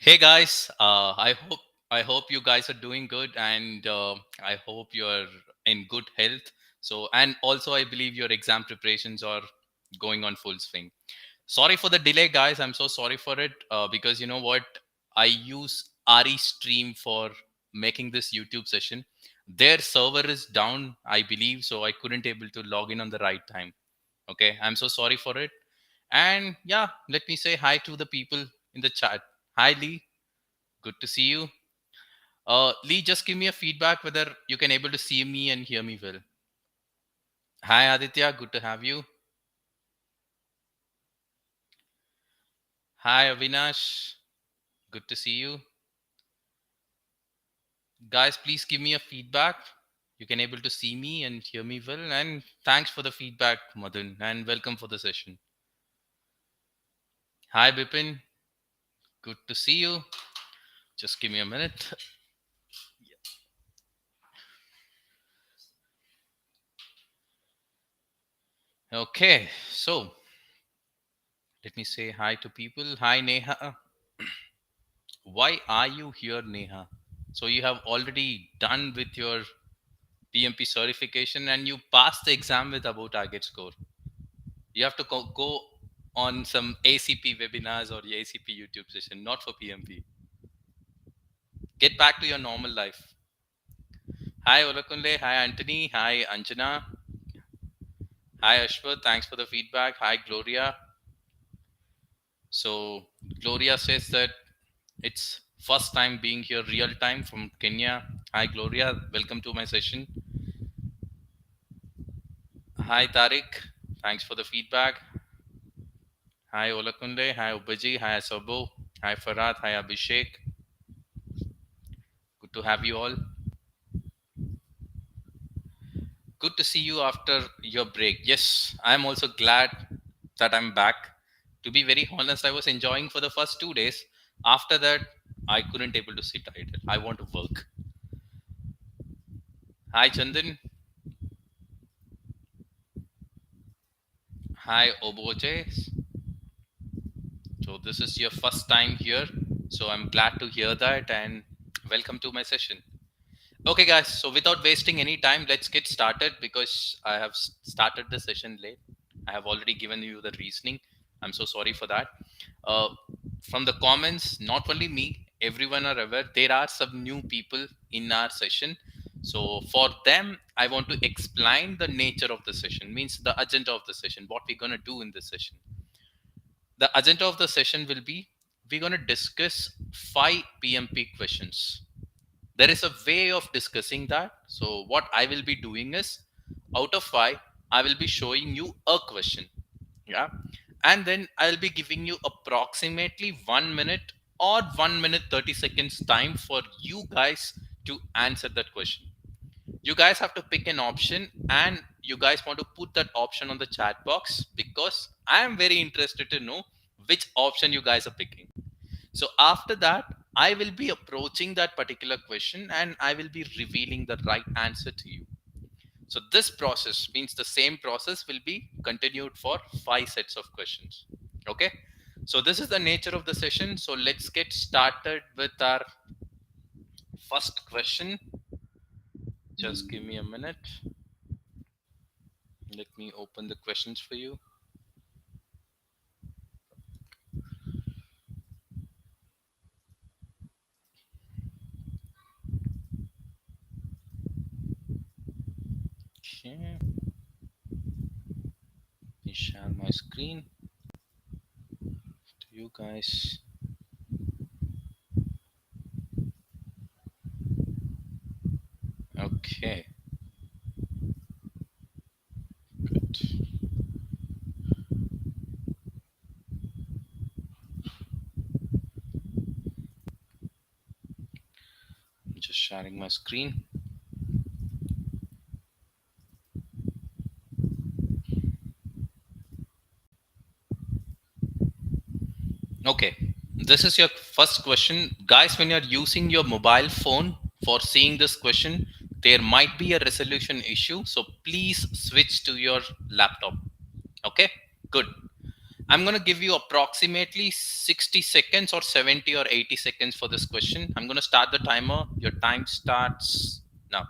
Hey guys, I hope you guys are doing good, and I hope you're in good health. So, and also I believe your exam preparations are going on full swing. Sorry for the delay, guys. I'm so sorry for it because you know what? I use RE Stream for making this YouTube session. Their server is down, I believe, so I couldn't able to log in on the right time. Okay, I'm so sorry for it. And yeah, let me say hi to the people in the chat. Hi Lee, good to see you. Lee, just give me a feedback whether you can able to see me and hear me well. Hi Aditya, good to have you. Hi Avinash, good to see you. Guys, please give me a feedback. You can able to see me and hear me well. And thanks for the feedback, Madan, and welcome for the session. Hi Bipin, good to see you. Just give me a minute. Okay, so let me say hi to people. Hi Neha. Why are you here, Neha? So you have already done with your PMP certification and you passed the exam with above target score. You have to go on some ACP webinars or ACP YouTube session, not for PMP. Get back to your normal life. Hi Olakunle, hi Anthony, hi Anjana, hi Ashwa, thanks for the feedback. Hi Gloria. So Gloria says that it's first time being here real time from Kenya. Hi Gloria, welcome to my session. Hi Tariq, thanks for the feedback. Hi Olakunde, hi Ubaji, hi Sabo, hi Farad, hi Abhishek. Good to have you all. Good to see you after your break. Yes, I'm also glad that I'm back. To be very honest, I was enjoying for the first 2 days. After that, I couldn't able to sit idle. I want to work. Hi Chandan. Hi Oboje. So this is your first time here. So I'm glad to hear that and welcome to my session. Okay, guys. So without wasting any time, let's get started because I have started the session late. I have already given you the reasoning. I'm so sorry for that. Uh, from the comments, not only me, everyone are aware there are some new people in our session. So for them, I want to explain the nature of the session, means the agenda of the session, what we're going to do in this session. The agenda of the session will be we're going to discuss 5 PMP questions. There is a way of discussing that. So what I will be doing is out of 5, I will be showing you a question. Yeah. And then I'll be giving you approximately 1 minute or 1 minute 30 seconds time for you guys to answer that question. You guys have to pick an option and you guys want to put that option on the chat box because I am very interested to know which option you guys are picking. So after that, I will be approaching that particular question and I will be revealing the right answer to you. So this process means the same process will be continued for 5 sets of questions. Okay. So this is the nature of the session. So let's get started with our first question. Just give me a minute. Let me open the questions for you. Okay. Let me share my screen to you guys. Okay. Good. I'm just sharing my screen. Okay, this is your first question. Guys, when you're using your mobile phone for seeing this question, there might be a resolution issue. So please switch to your laptop. Okay, good. I'm going to give you approximately 60 seconds or 70 or 80 seconds for this question. I'm going to start the timer. Your time starts now.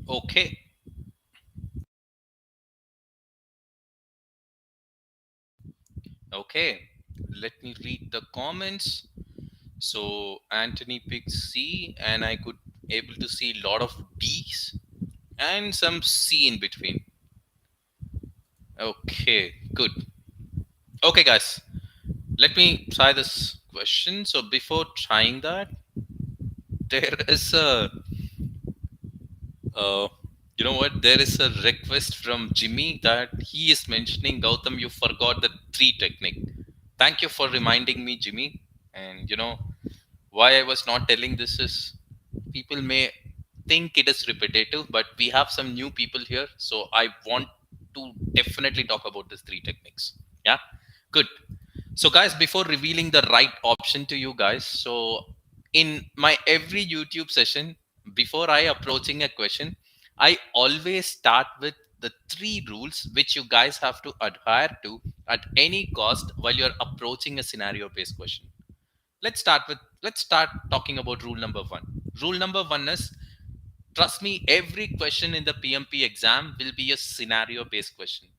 Okay. Okay. Let me read the comments. So Anthony picked C, and I could able to see a lot of D's and some C in between. Okay, good. Okay, guys, let me try this question. So before trying that, there is a uh, you know what? There is a request from Jimmy that he is mentioning, Gautam, you forgot the three technique. Thank you for reminding me, Jimmy. And why I was not telling this is people may think it is repetitive, but we have some new people here. So I want to definitely talk about these three techniques. Yeah, good. So, guys, before revealing the right option to you guys, so in my every YouTube session, before I approaching a question, I always start with the three rules which you guys have to adhere to at any cost while you're approaching a scenario based question. Let's start talking about rule number one. Rule number one is, trust me, every question in the PMP exam will be a scenario based question.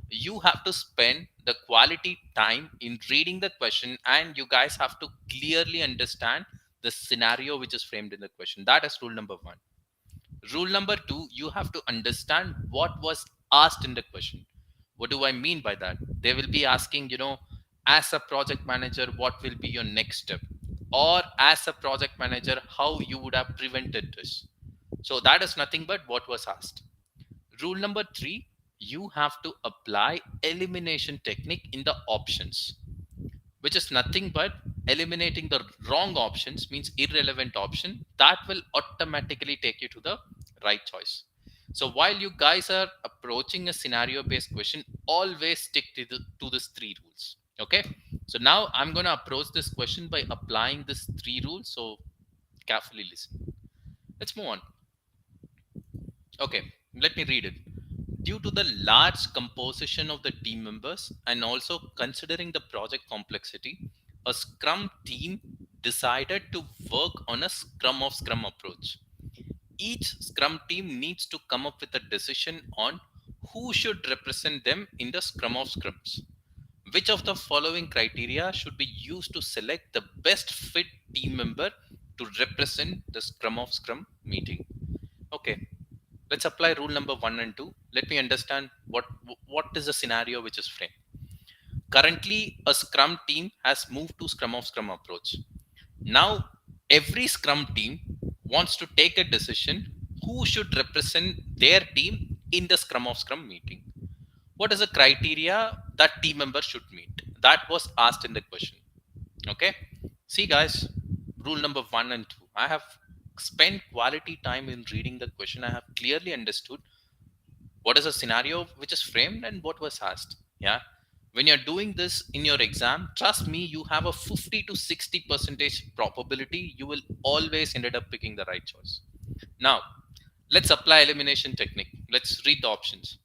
You have to spend the quality time in reading the question, and you guys have to clearly understand the scenario which is framed in the question. That is rule number one. Rule number two, you have to understand what was asked in the question. What do I mean by that? They will be asking, as a project manager, what will be your next step? Or as a project manager, how you would have prevented this? So that is nothing but what was asked. Rule number three, you have to apply elimination technique in the options, which is nothing but eliminating the wrong options, means irrelevant option that will automatically take you to the right choice. So while you guys are approaching a scenario based question, always stick to these three rules. Okay. So now I'm going to approach this question by applying these three rules. So carefully listen. Let's move on. Okay, let me read it. Due to the large composition of the team members and also considering the project complexity, a Scrum team decided to work on a Scrum of Scrum approach. Each Scrum team needs to come up with a decision on who should represent them in the Scrum of Scrums. Which of the following criteria should be used to select the best fit team member to represent the Scrum of Scrum meeting? Okay, let's apply rule number one and two. Let me understand what is the scenario which is framed. Currently, a Scrum team has moved to Scrum of Scrum approach. Now, every Scrum team wants to take a decision who should represent their team in the Scrum of Scrum meeting. What is the criteria that team member should meet? That was asked in the question. Okay. See, guys, rule number one and two. I have spent quality time in reading the question. I have clearly understood what is a scenario which is framed and what was asked. Yeah. When you're doing this in your exam, trust me, you have a 50 to 60 percentage probability you will always ended up picking the right choice. Now, let's apply elimination technique. Let's read the options.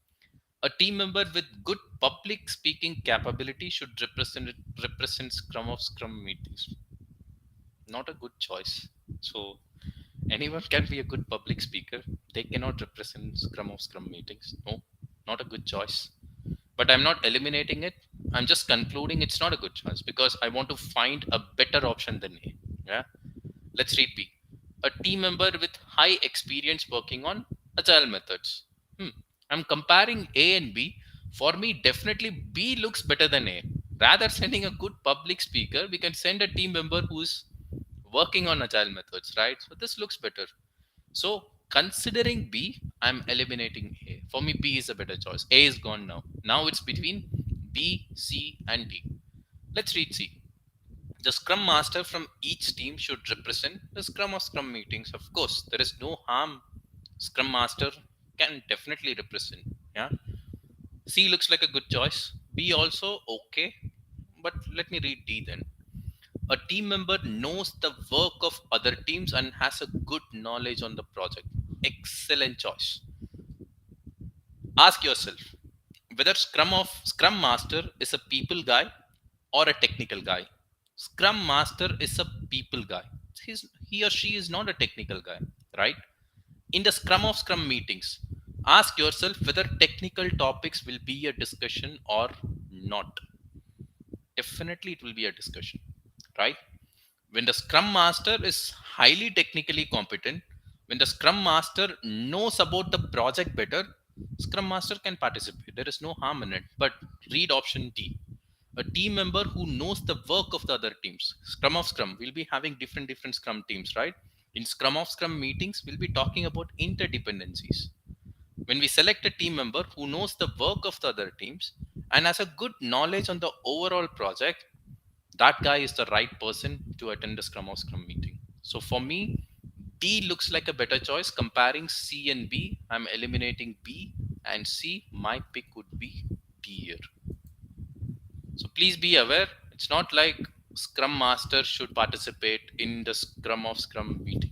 A team member with good public speaking capability should represent Scrum of Scrum meetings. Not a good choice. So anyone can be a good public speaker. They cannot represent Scrum of Scrum meetings. No, not a good choice. but I'm not eliminating it. I'm just concluding it's not a good choice because I want to find a better option than A. Yeah. Let's read B. A team member with high experience working on agile methods. I'm comparing A and B. For me, definitely B looks better than A. Rather sending a good public speaker, we can send a team member who's working on agile methods, right? So this looks better. So considering B, I'm eliminating A. For me, B is a better choice. A is gone now. Now it's between B, C, and D. Let's read C. The Scrum Master from each team should represent the Scrum of Scrum meetings. Of course, there is no harm. Scrum Master can definitely represent. Yeah. C looks like a good choice. B also okay. But let me read D then. A team member knows the work of other teams and has a good knowledge on the project. Excellent choice. Ask yourself whether Scrum Master is a people guy or a technical guy. Scrum Master is a people guy. He or she is not a technical guy, right? In the Scrum of Scrum meetings, ask yourself whether technical topics will be a discussion or not. Definitely, it will be a discussion, right? When the Scrum Master is highly technically competent, when the Scrum Master knows about the project better, Scrum Master can participate. There is no harm in it. But read option D. A team member who knows the work of the other teams. Scrum of Scrum. We'll be having different Scrum teams, right? In Scrum of Scrum meetings, we'll be talking about interdependencies. When we select a team member who knows the work of the other teams and has a good knowledge on the overall project, that guy is the right person to attend the Scrum of Scrum meeting. So for me, D looks like a better choice. Comparing C and B, I'm eliminating B and C. My pick would be D here. So please be aware, it's not like Scrum Master should participate in the Scrum of Scrum meeting.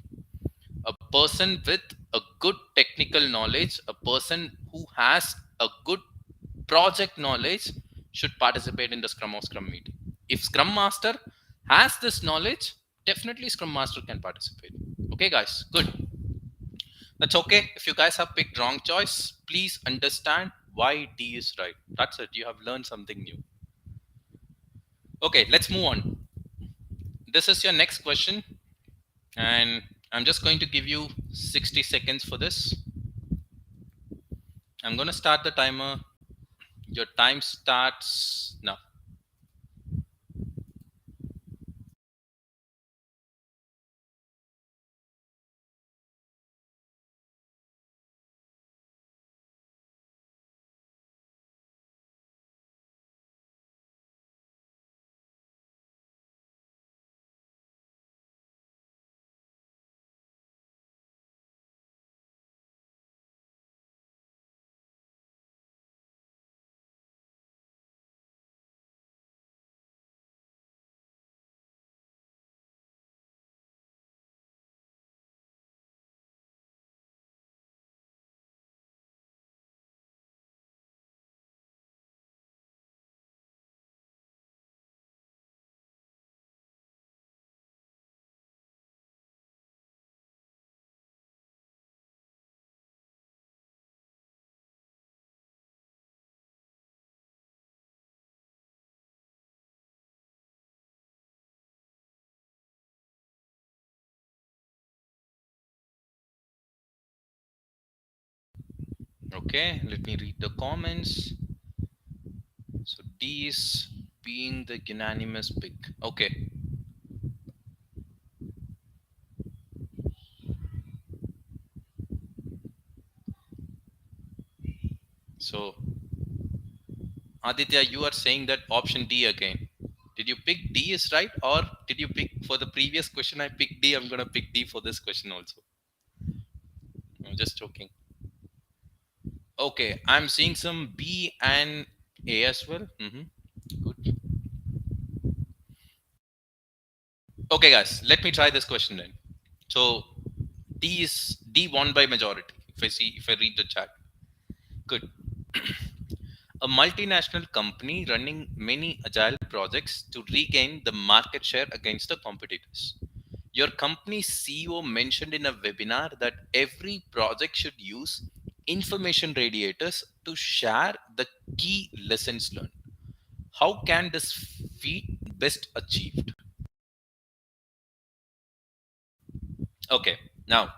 A person with a good technical knowledge, a person who has a good project knowledge should participate in the Scrum of Scrum meeting. If Scrum Master has this knowledge, definitely Scrum Master can participate. Okay, guys, good. That's okay. If you guys have picked wrong choice, please understand why D is right. That's it. You have learned something new. Okay, let's move on. This is your next question, and I'm just going to give you 60 seconds for this. I'm going to start the timer. Your time starts now. Okay, let me read the comments. So D is being the unanimous pick. Okay. So Aditya, you are saying that option D again. Did you pick D is right, or did you pick for the previous question? I picked D. I'm gonna pick D for this question also. I'm just joking. Okay, I'm seeing some B and A as well. Good. Okay, guys, let me try this question then. So D is D won by majority. If I read the chat, good. A multinational company running many agile projects to regain the market share against the competitors. Your company's CEO mentioned in a webinar that every project should use information radiators to share the key lessons learned. How can this feat best achieved? Okay, now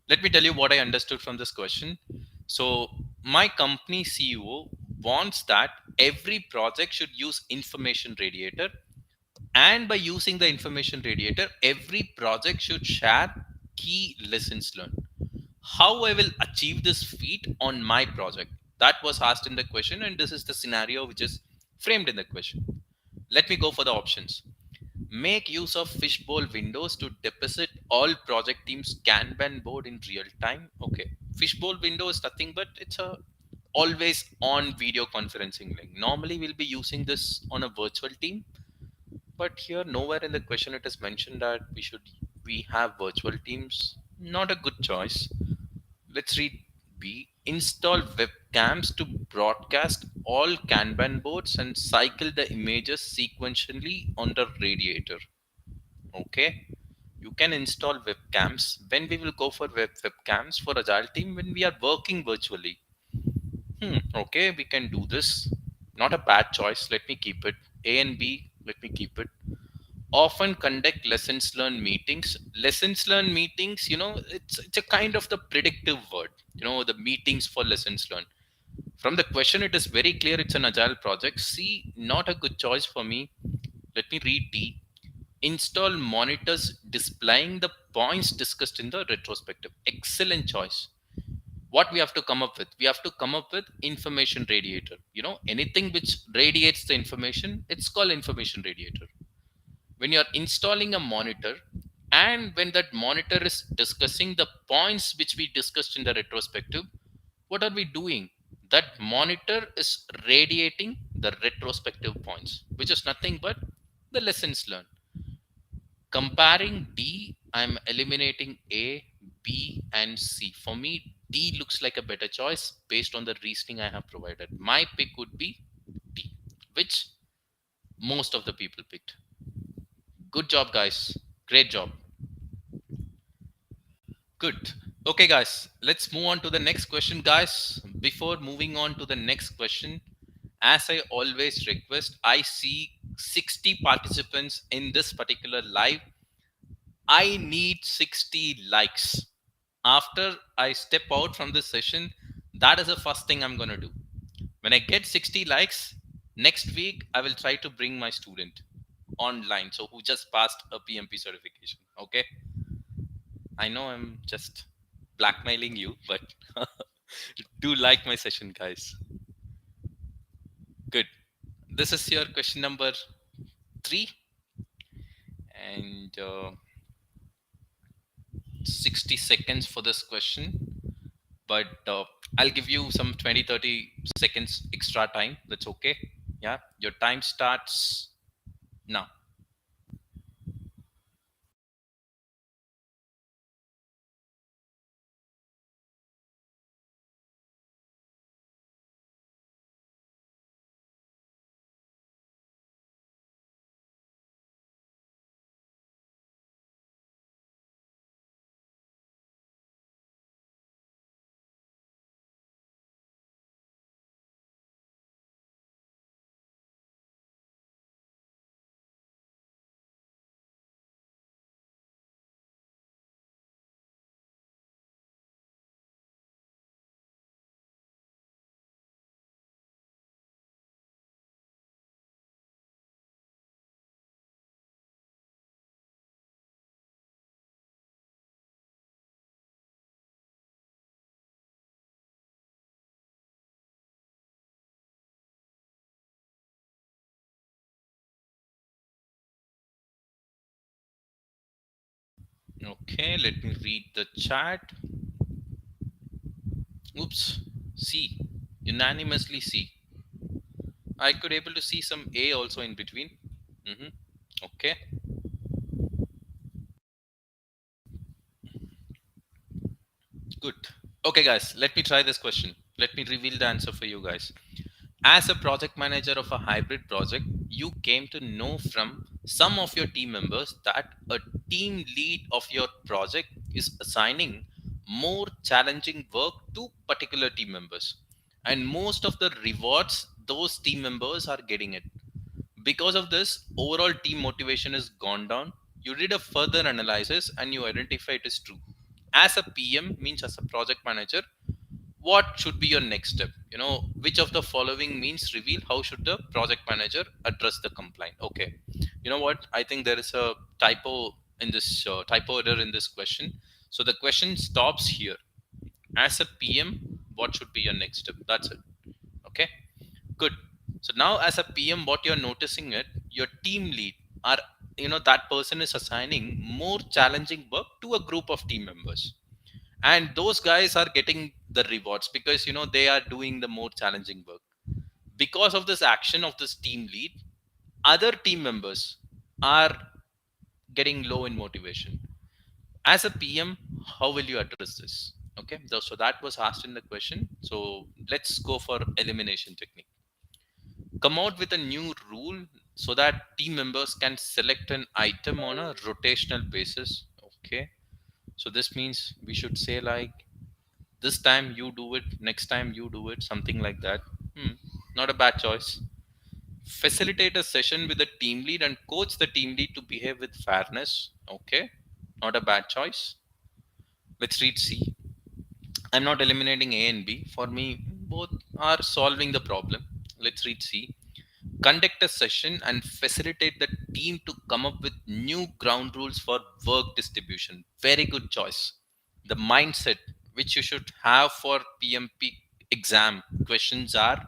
let me tell you what I understood from this question. So, my company CEO wants that every project should use information radiator, and by using the information radiator, every project should share key lessons learned. How I will achieve this feat on my project? That was asked in the question, and this is the scenario which is framed in the question. Let me go for the options. Make use of fishbowl windows to deposit all project teams Kanban board in real time. Okay, fishbowl window is nothing but it's a always on video conferencing link. Normally, we'll be using this on a virtual team, but here nowhere in the question it is mentioned that we have virtual teams. Not a good choice. Let's read B. Install webcams to broadcast all Kanban boards and cycle the images sequentially on the radiator. Okay. You can install webcams. When we will go for webcams for Agile team when we are working virtually. Okay, we can do this. Not a bad choice. Let me keep it. A and B, let me keep it. Often conduct lessons learned meetings. Lessons learned meetings, it's a kind of the predictive word. The meetings for lessons learned. From the question, it is very clear it's an agile project. C, not a good choice for me. Let me read D. Install monitors displaying the points discussed in the retrospective. Excellent choice. What we have to come up with? We have to come up with information radiator. Anything which radiates the information, it's called information radiator. When you're installing a monitor and when that monitor is discussing the points which we discussed in the retrospective, what are we doing? That monitor is radiating the retrospective points, which is nothing but the lessons learned. Comparing D, I'm eliminating A, B, and C. For me, D looks like a better choice based on the reasoning I have provided. My pick would be D, which most of the people picked. Good job, guys. Great job. Good. Okay, guys, let's move on to the next question, guys. Before moving on to the next question, as I always request, I see 60 participants in this particular live. I need 60 likes. After I step out from this session, that is the first thing I'm going to do. When I get 60 likes, next week, I will try to bring my student online. So who just passed a PMP certification. Okay. I know I'm just blackmailing you, but do like my session, guys. Good. This is your question number 3. And 60 seconds for this question. But I'll give you some 20-30 seconds extra time. That's okay. Yeah. Your time starts now. Okay, let me read the chat. Oops, C. Unanimously C. I could able to see some A also in between. Okay. Good. Okay, guys, let me try this question. Let me reveal the answer for you guys. As a project manager of a hybrid project, you came to know from some of your team members that a team lead of your project is assigning more challenging work to particular team members. And most of the rewards, those team members are getting it. Because of this, overall team motivation has gone down. You did a further analysis and you identify it is true. As a PM, means as a project manager, what should be your next step? Which of the following means reveal how should the project manager address the complaint? Okay, you know what? I think there is a typo in this typo error in this question. So the question stops here. As a PM, what should be your next step? That's it. Okay, good. So now as a PM, what you're noticing it, your team lead are, that person is assigning more challenging work to a group of team members, and those guys are getting the rewards because they are doing the more challenging work. Because of this action of this team lead, other team members are getting low in motivation. As a PM, how will you address this? Okay, so that was asked in the question. So let's go for elimination technique. Come out with a new rule so that team members can select an item on a rotational basis. Okay, so this means we should say like, this time you do it, next time you do it, something like that. Not a bad choice. Facilitate a session with the team lead and coach the team lead to behave with fairness. Okay, not a bad choice. Let's read C. I'm not eliminating A and B. For me, both are solving the problem. Let's read C. Conduct a session and facilitate the team to come up with new ground rules for work distribution. Very good choice. The mindset which you should have for PMP exam questions are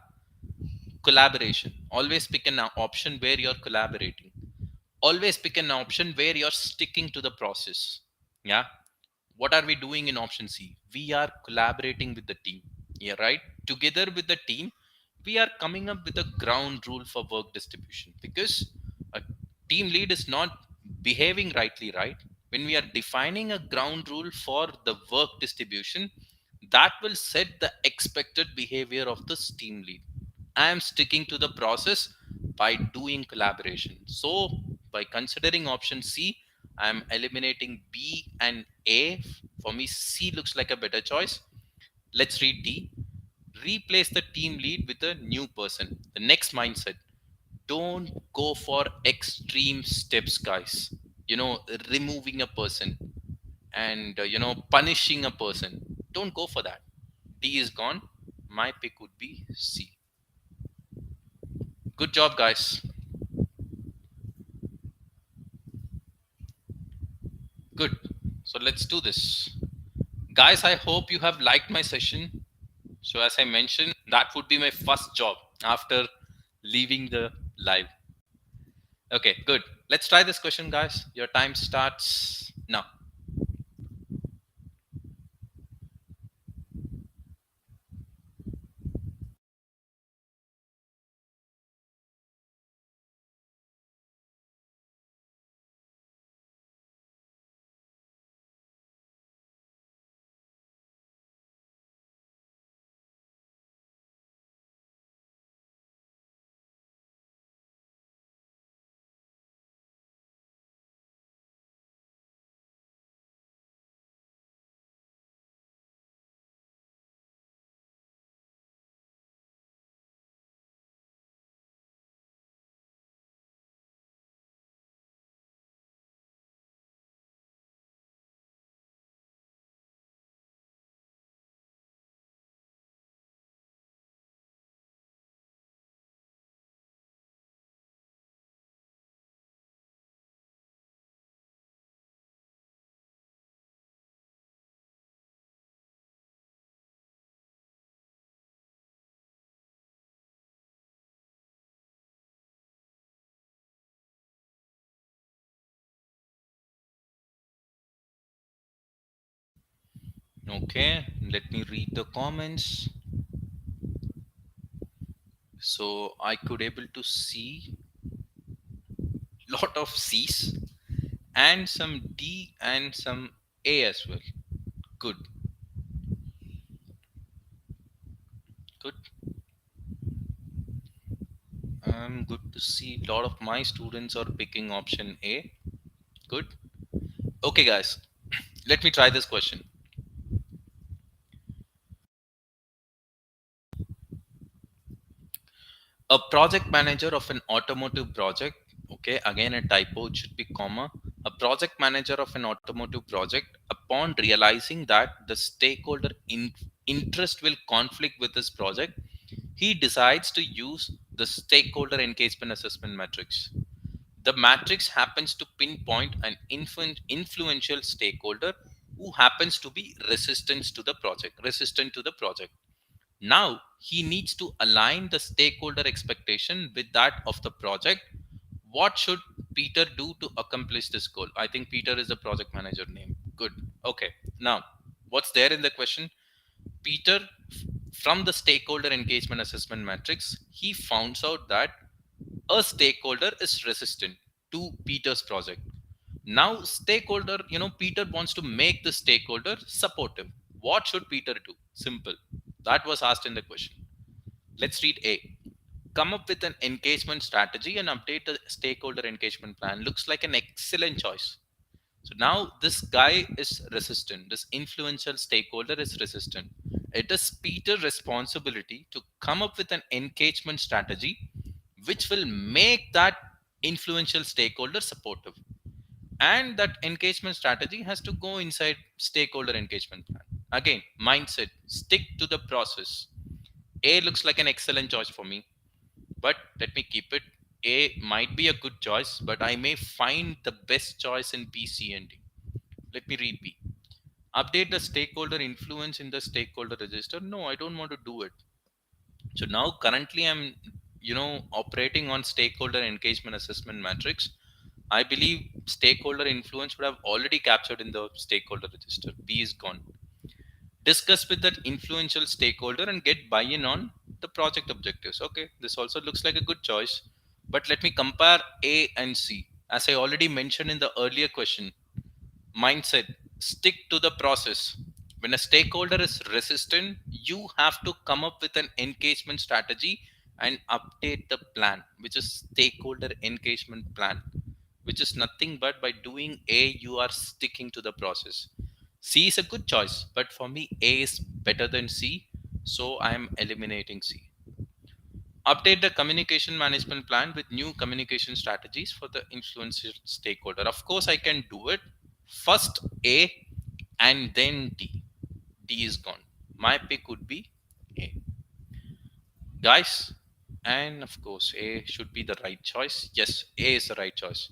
collaboration. Always pick an option where you're collaborating. Always pick an option where you're sticking to the process. Yeah. What are we doing in option C? We are collaborating with the team. Yeah, right. Together with the team, we are coming up with a ground rule for work distribution, because a team lead is not behaving rightly, right? When we are defining a ground rule for the work distribution, that will set the expected behavior of the team lead. I am sticking to the process by doing collaboration. So by considering option C, I am eliminating B and A. For me, C looks like a better choice. Let's read D. Replace the team lead with a new person. The next mindset. Don't go for extreme steps, guys. Removing a person and punishing a person. Don't go for that. D is gone. My pick would be C. Good job, guys. Good. So let's do this. Guys, I hope you have liked my session. So as I mentioned, that would be my first job after leaving the live. Okay, good. Let's try this question, guys. Your time starts now. Okay, let me read the comments. So I could able to see lot of C's and some D and some A as well. Good. Good. I'm good to see a lot of my students are picking option A. Good. Okay, guys, let me try this question. A project manager of an automotive project, okay, again a typo, it should be comma. A project manager of an automotive project, upon realizing that the stakeholder interest will conflict with this project, he decides to use the stakeholder engagement assessment matrix. The matrix happens to pinpoint an influential stakeholder who happens to be resistant to the project. Now he needs to align the stakeholder expectation with that of the project. What should Peter do to accomplish this goal? I think Peter is the project manager name. Good. Okay. Now, what's there in the question? Peter, from the stakeholder engagement assessment matrix, he finds out that a stakeholder is resistant to Peter's project. Now, stakeholder, Peter wants to make the stakeholder supportive. What should Peter do? Simple. That was asked in the question. Let's read A. Come up with an engagement strategy and update the stakeholder engagement plan. Looks like an excellent choice. So now this guy is resistant. This influential stakeholder is resistant. It is Peter's responsibility to come up with an engagement strategy which will make that influential stakeholder supportive. And that engagement strategy has to go inside stakeholder engagement plan. Again, mindset, stick to the process. A looks like an excellent choice for me, but let me keep it. A might be a good choice, but I may find the best choice in B, C, and D. Let me read B. Update the stakeholder influence in the stakeholder register. No, I don't want to do it. So now currently I'm, operating on stakeholder engagement assessment matrix. I believe stakeholder influence would have already captured in the stakeholder register. B is gone. Discuss with that influential stakeholder and get buy-in on the project objectives. Okay, this also looks like a good choice. But let me compare A and C. As I already mentioned in the earlier question, mindset, stick to the process. When a stakeholder is resistant, you have to come up with an engagement strategy and update the plan, which is stakeholder engagement plan, which is nothing but by doing A, you are sticking to the process. C is a good choice, but for me, A is better than C, so I am eliminating C. Update the communication management plan with new communication strategies for the influential stakeholder. Of course, I can do it. First A and then D. D is gone. My pick would be A. Guys, and of course, A should be the right choice. Yes, A is the right choice.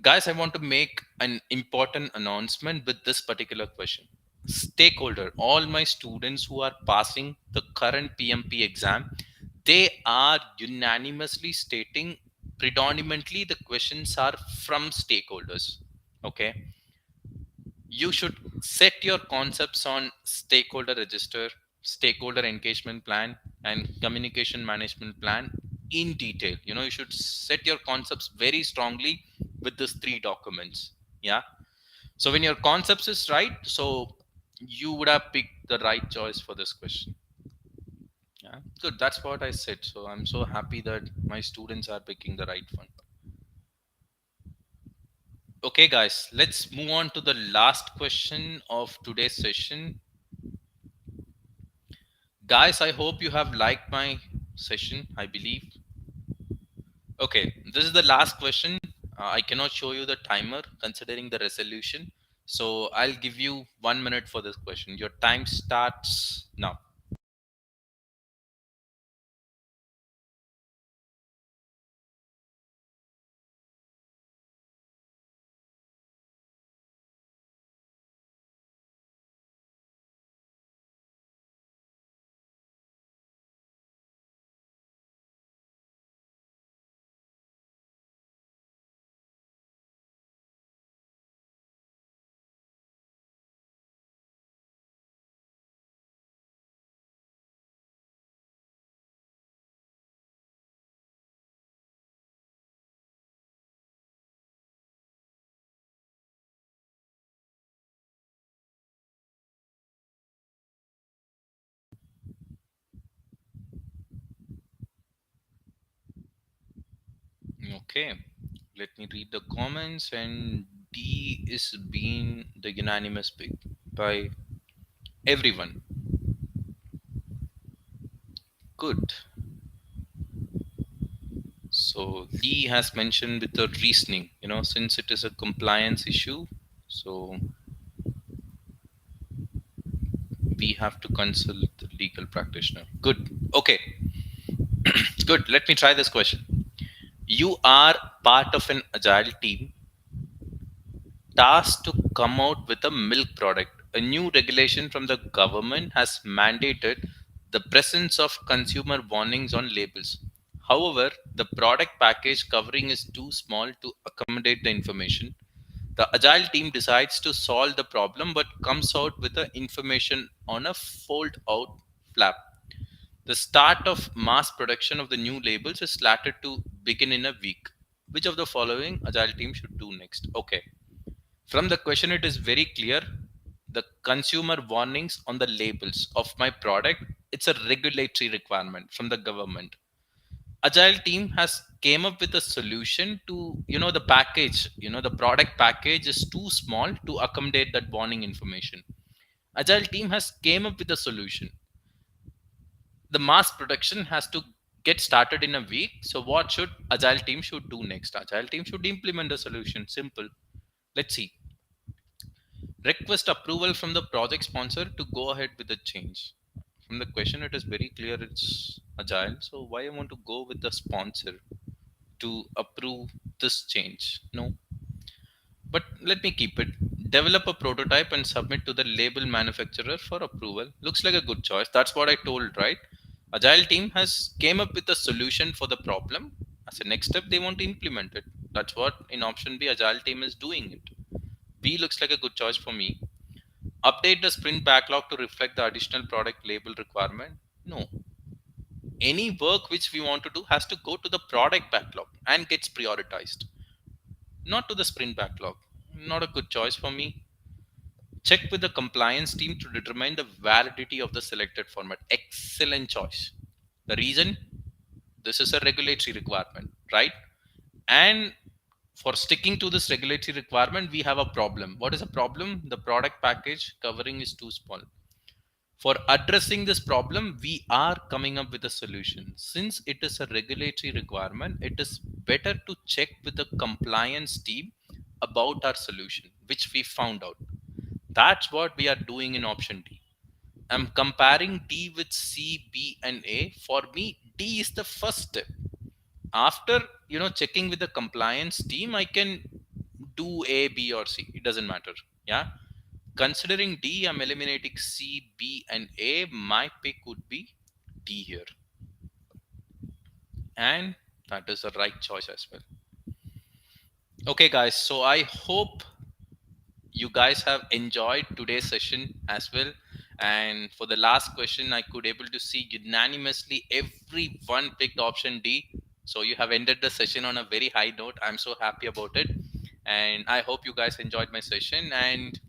Guys, I want to make an important announcement with this particular question. Stakeholder, all my students who are passing the current PMP exam, they are unanimously stating predominantly the questions are from stakeholders. Okay. You should set your concepts on stakeholder register, stakeholder engagement plan, and communication management plan in detail. You should set your concepts very strongly with these three documents. Yeah. So when your concepts is right, so you would have picked the right choice for this question. Yeah, good. That's what I said. So I'm so happy that my students are picking the right one. Okay, guys, let's move on to the last question of today's session. Guys, I hope you have liked my session, I believe. Okay, this is the last question. I cannot show you the timer considering the resolution. So I'll give you 1 minute for this question. Your time starts now. Okay, let me read the comments. And D is being the unanimous pick by everyone. Good. So Lee has mentioned with the reasoning, since it is a compliance issue, so we have to consult the legal practitioner. Good. Okay. Good. Let me try this question. You are part of an agile team tasked to come out with a milk product. A new regulation from the government has mandated the presence of consumer warnings on labels. However, the product package covering is too small to accommodate the information. The agile team decides to solve the problem but comes out with the information on a fold out flap. The start of mass production of the new labels is slated to begin in a week. Which of the following agile team should do next? Okay. From the question, it is very clear. The consumer warnings on the labels of my product, it's a regulatory requirement from the government. Agile team has came up with a solution to, the package, the product package is too small to accommodate that warning information. Agile team has came up with a solution. The mass production has to get started in a week. So what should agile team should do next? Agile team should implement the solution. Simple. Let's see. Request approval from the project sponsor to go ahead with the change. From the question, it is very clear it's agile. So why I want to go with the sponsor to approve this change? No. But let me keep it. Develop a prototype and submit to the label manufacturer for approval. Looks like a good choice. That's what I told, right? Agile team has came up with a solution for the problem. As a next step, they want to implement it. That's what in option B, agile team is doing it. B looks like a good choice for me. Update the sprint backlog to reflect the additional product label requirement. No. Any work which we want to do has to go to the product backlog and gets prioritized, not to the sprint backlog. Not a good choice for me. Check with the compliance team to determine the validity of the selected format. Excellent choice. The reason, this is a regulatory requirement, right? And for sticking to this regulatory requirement, we have a problem. What is a problem? The product package covering is too small. For addressing this problem, we are coming up with a solution. Since it is a regulatory requirement, it is better to check with the compliance team about our solution, which we found out. That's what we are doing in option D. I'm comparing D with C, B, and A. For me, D is the first step. After checking with the compliance team, I can do A, B, or C. It doesn't matter. Yeah. Considering D, I'm eliminating C, B, and A. My pick would be D here. And that is the right choice as well. Okay, guys. So I hope you guys have enjoyed today's session as well. And for the last question, I could able to see unanimously everyone picked option D. So you have ended the session on a very high note. I'm so happy about it. And I hope you guys enjoyed my session. And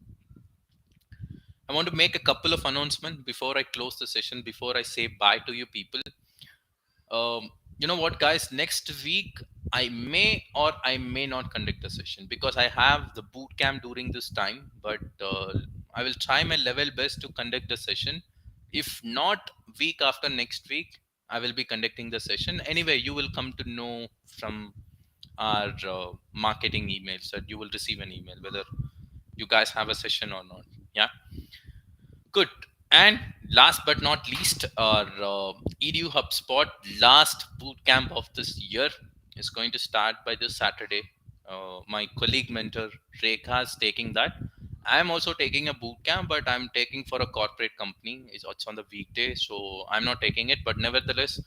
I want to make a couple of announcements before I close the session, before I say bye to you people. You know what, guys? Next week, I may or I may not conduct a session because I have the boot camp during this time. But I will try my level best to conduct the session. If not, week after next week, I will be conducting the session. Anyway, you will come to know from our marketing emails that you will receive an email whether you guys have a session or not. Yeah. Good. And last but not least, our EduHubSpot last bootcamp of this year is going to start by this Saturday. My colleague mentor Rekha is taking that. I'm also taking a bootcamp, but I'm taking for a corporate company. It's on the weekday, so I'm not taking it. But nevertheless,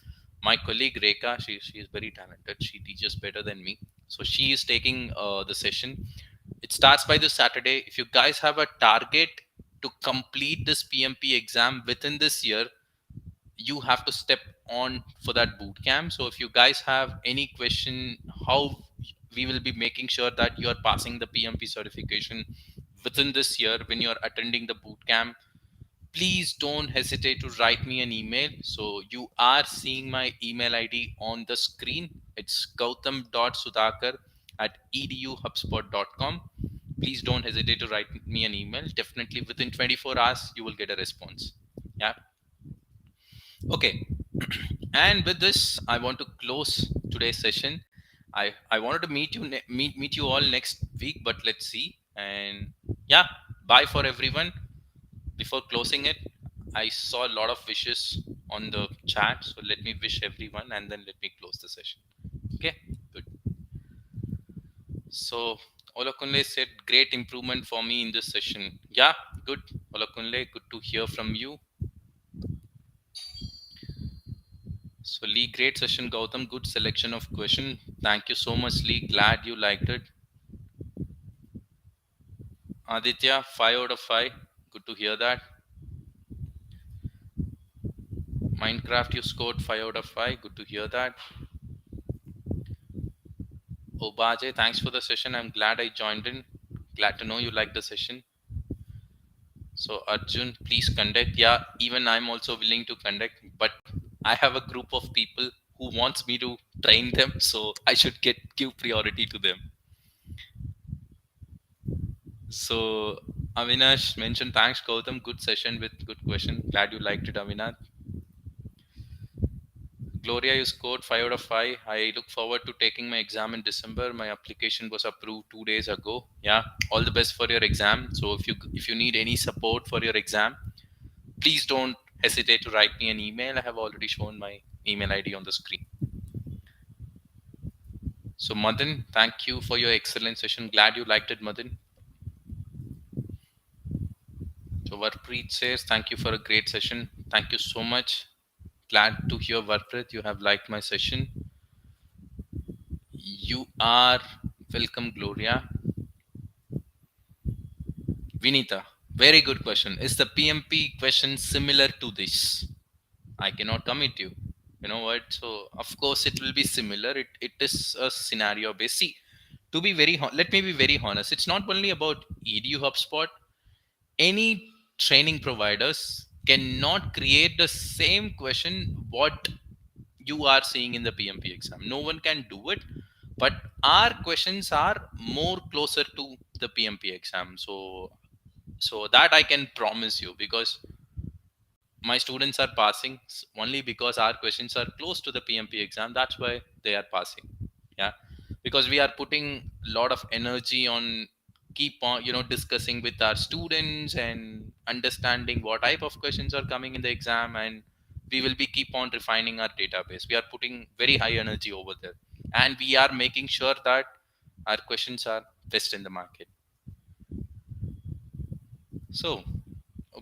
my colleague Rekha, she is very talented. She teaches better than me, so she is taking the session. It starts by this Saturday. If you guys have a target to complete this PMP exam within this year, you have to step on for that boot camp. So if you guys have any question how we will be making sure that you are passing the PMP certification within this year when you are attending the boot camp, please don't hesitate to write me an email. So you are seeing my email ID on the screen. It's gautham.sudakar at eduhubspot.com. Please don't hesitate to write me an email. Definitely within 24 hours, you will get a response. Yeah. Okay. And with this, I want to close today's session. I wanted to meet you all next week, but let's see. And yeah, bye for everyone. Before closing it, I saw a lot of wishes on the chat, so let me wish everyone, and then let me close the session. Okay, good. So Olakunle said, great improvement for me in this session. Yeah, good. Olakunle, good to hear from you. So Lee, great session, Gautam. Good selection of question. Thank you so much, Lee. Glad you liked it. Aditya, 5 out of 5. Good to hear that. Minecraft, you scored 5 out of 5. Good to hear that. Obaje, thanks for the session. I'm glad I joined in. Glad to know you liked the session. So Arjun, please conduct. Yeah, even I'm also willing to conduct, but I have a group of people who wants me to train them, so I should give priority to them. So Avinash mentioned, thanks Gautam, good session with good question. Glad you liked it, Avinash. Gloria, you scored 5 out of 5. I look forward to taking my exam in December. My application was approved 2 days ago. Yeah, all the best for your exam. So if you need any support for your exam, please don't hesitate to write me an email. I have already shown my email ID on the screen. So Madan, thank you for your excellent session. Glad you liked it, Madan. So Varpreet says, thank you for a great session. Thank you so much. Glad to hear, Varpreet, you have liked my session. You are welcome, Gloria. Vinita, very good question. Is the PMP question similar to this? I cannot commit you. You know what? So of course it will be similar. It is a scenario based. See, to be let me be very honest. It's not only about EduHubSpot. Any training providers cannot create the same question what you are seeing in the PMP exam. No one can do it, but our questions are more closer to the PMP exam. So that I can promise you, because my students are passing only because our questions are close to the PMP exam. That's why they are passing. Yeah, because we are putting a lot of energy on keep on discussing with our students and understanding what type of questions are coming in the exam, and we will be keep on refining our database. We are putting very high energy over there, and we are making sure that our questions are best in the market. So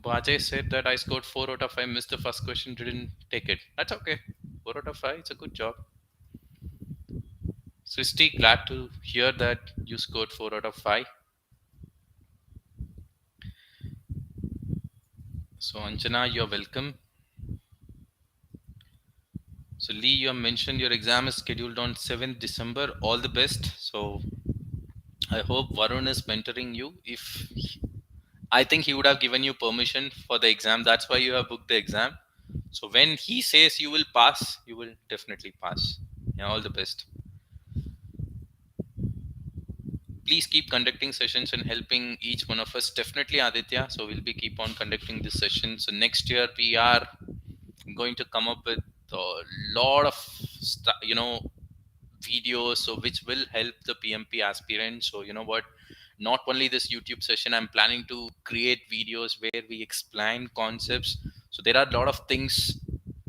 Bajay said that I scored 4 out of 5, missed the first question, didn't take it. That's okay. 4 out of 5, it's a good job. Sristi, glad to hear that you scored 4 out of 5. So Anjana, you're welcome. So Lee, you have mentioned your exam is scheduled on 7th December. All the best. So I hope Varun is mentoring you. I think he would have given you permission for the exam. That's why you have booked the exam. So when he says you will pass, you will definitely pass. Yeah, all the best. Please keep conducting sessions and helping each one of us. Definitely, Aditya. So we'll be keep on conducting this session. So next year we are going to come up with a lot of videos, so which will help the PMP aspirants. So you know what? Not only this YouTube session, I'm planning to create videos where we explain concepts. So there are a lot of things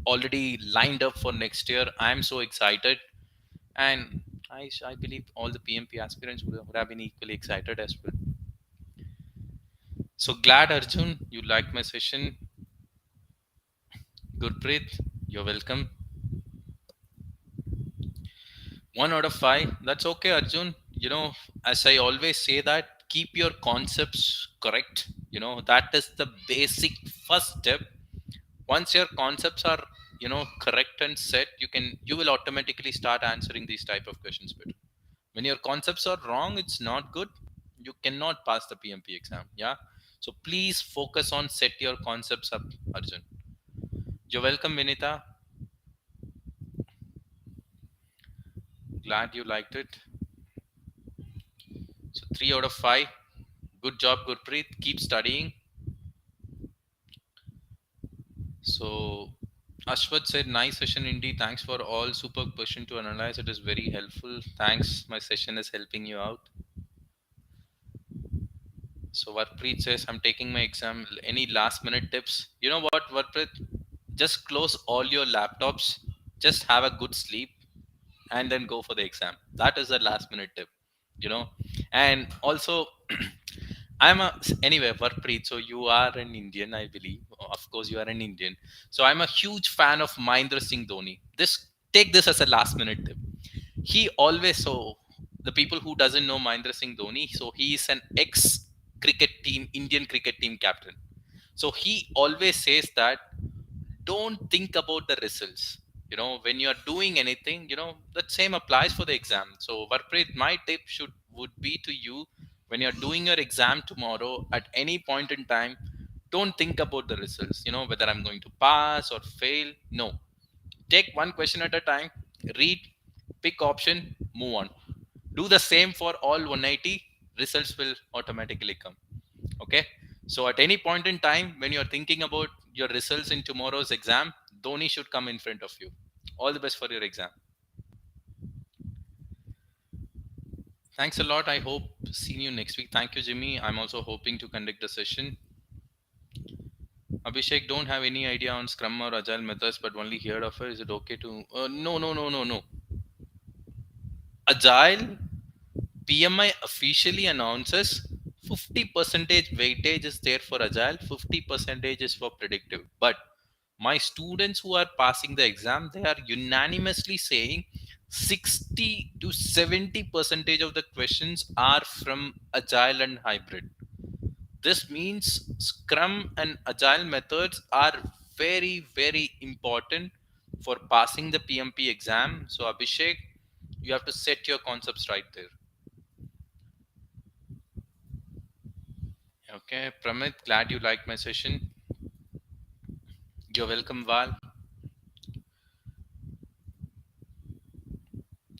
already lined up for next year. I'm so excited, and I believe all the PMP aspirants would have been equally excited as well. So glad, Arjun, you liked my session. Gurpreet, you're welcome. 1 out of 5. That's okay, Arjun. As I always say, that keep your concepts correct. That is the basic first step. Once your concepts are correct and set, you will automatically start answering these type of questions better. When your concepts are wrong, it's not good. You cannot pass the PMP exam. Yeah, so please focus on set your concepts up, Arjun. You're welcome, Vinita. Glad you liked it. So 3 out of 5. Good job, Gurpreet. Keep studying. So Ashwat said, nice session indeed. Thanks for all superb question to analyze. It is very helpful. Thanks. My session is helping you out. So Varpreet says, I'm taking my exam. Any last minute tips? You know what, Varpreet? Just close all your laptops. Just have a good sleep and then go for the exam. That is the last minute tip, you know. And also, I'm a anyway, Varpreet. So you are an Indian, I believe. Of course, you are an Indian. So I'm a huge fan of Mahendra Singh Dhoni. This take this as a last minute tip. He always so the people who doesn't know Mahendra Singh Dhoni. So he is an ex cricket team, Indian cricket team captain. So he always says that don't think about the results, when you're doing anything, that same applies for the exam. So Varpreet, my tip should would be to you, when you're doing your exam tomorrow, at any point in time, don't think about the results, whether I'm going to pass or fail. No, take one question at a time, read, pick option, move on. Do the same for all 180, results will automatically come. Okay. So at any point in time, when you're thinking about your results in tomorrow's exam, Dhoni should come in front of you. All the best for your exam. Thanks a lot. I hope seeing you next week. Thank you, Jimmy. I'm also hoping to conduct a session. Abhishek, don't have any idea on Scrum or Agile methods, but only heard of it. Is it okay to? No, no, no, no, no. Agile PMI officially announces 50 percentage weightage is there for Agile, 50 percentage is for predictive. But my students who are passing the exam, they are unanimously saying 60 to 70 percentage of the questions are from Agile and hybrid. This means Scrum and Agile methods are very, very important for passing the PMP exam. So Abhishek, you have to set your concepts right there. Okay, Pramit, glad you liked my session. You're welcome, Val.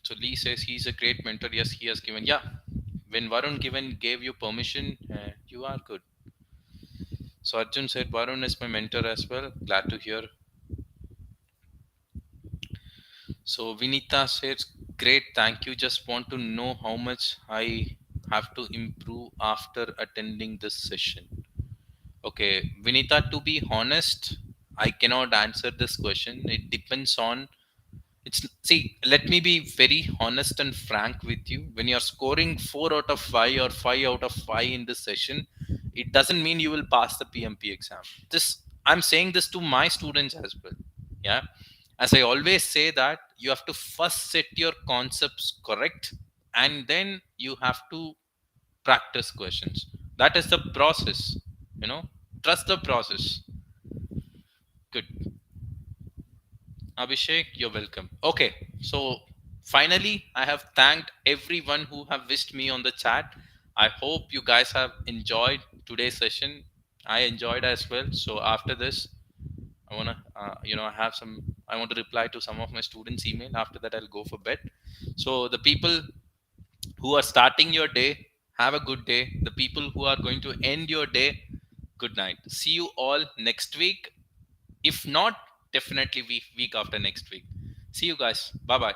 So Lee says he's a great mentor. Yes, he has given. Yeah, when Varun gave you permission, you are good. So Arjun said Varun is my mentor as well. Glad to hear. So Vinita says great, thank you. Just want to know how much I have to improve after attending this session. Okay, Vinita, to be honest, I cannot answer this question. It depends on see, let me be very honest and frank with you. When you're scoring 4 out of 5 or 5 out of 5 in this session, it doesn't mean you will pass the PMP exam. This I'm saying this to my students as well. Yeah, as I always say, that you have to first set your concepts correct, and then you have to practice questions. That is the process. you know Trust the process. Good. Abhishek, you're welcome. Okay, so finally, I have thanked everyone who have wished me on the chat. I hope you guys have enjoyed today's session. I enjoyed as well. So after this, I wanna, I want to reply to some of my students' email. After that, I'll go for bed. So the people who are starting your day, have a good day. The people who are going to end your day, good night. See you all next week. If not, definitely week after next week. See you guys. Bye bye.